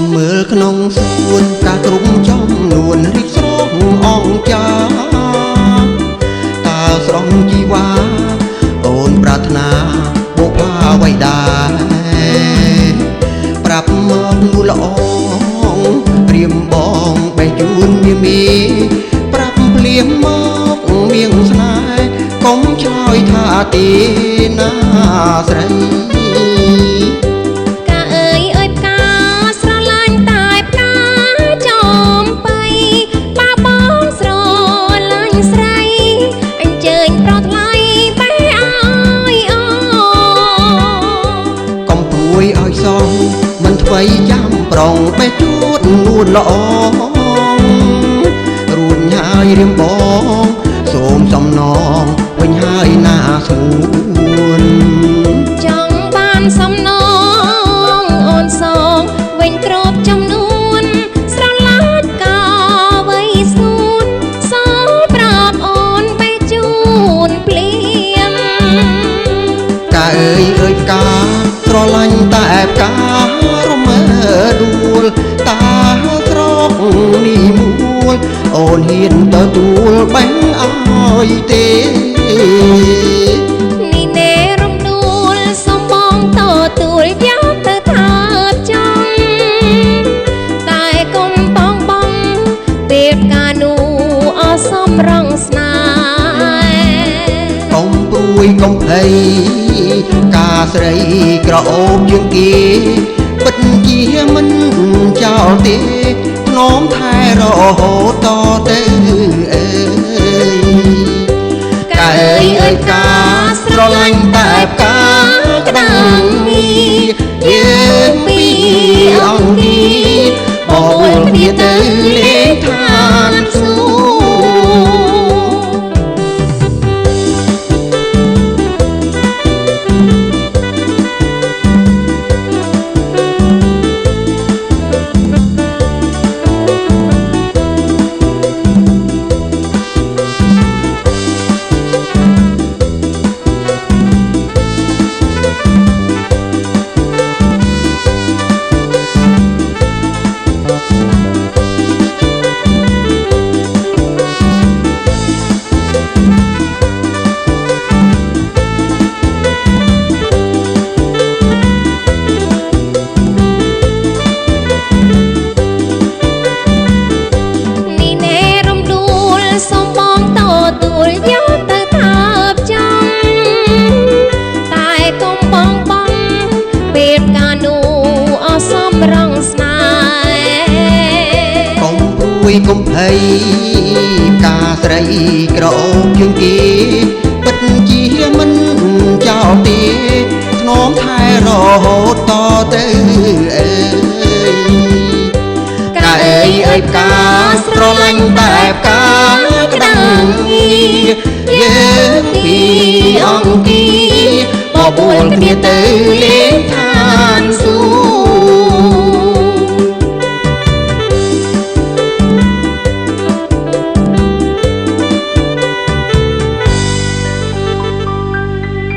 នមើលក្នុងសួនការគ្រប់ចំនួនរីកស្រស់អង្ចាតើស្រស់ជីវ៉ាអូនប្រាថ្នាបុប្ផាវៃដាប្រាប់មកនូល្អងព្រាមបងបេះជួនវាមីប្រាប់ភ្លាមមកមៀងស្នេហ៍កុំឆ្លើយថាទីណាស្រីមិនថ្មីចាំប្រងបេះជួតនួនល្អរួចហើយរៀមបងសូមសំណងវិញហើយណាស្ងួនចង់បានសំណងអូនសងវិញគ្រប់ចំនួនស្រឡាញ់ក៏វៃស្ងួនសងប្រាប់អូនបេះជួនភ្លាមកាអើយកាស្រឡាញ់តែកាដួលតាក្រកនេះមួលអូនហ៊ានទទួលបេះអើយទេនេះណែរំដួលសំបងទទួលយកទៅថាចង់តែកុំបងបងពេលកានូអសំរងស្នេហ៍កុំព្រួយកុំភ័យការស្រីក្រអូបជាងគេពិតជាមិនចោលទេធ្នមថែរហូតតទៅអើយកាអើយកាស្រឡាញ់តែកាក្តាំងយើងពីអង្គីបបួលគ្នាទៅលេងឋានសួគ៌កុំភ័យការស្រីក្រអូបជាងគេពិតជាមិនចោលទេធ្នមថែរហូតតទៅអើយកាអើយកាស្រឡាញ់តែកាក្តាំងយើងពីអង្គីបបួលគ្នាទៅ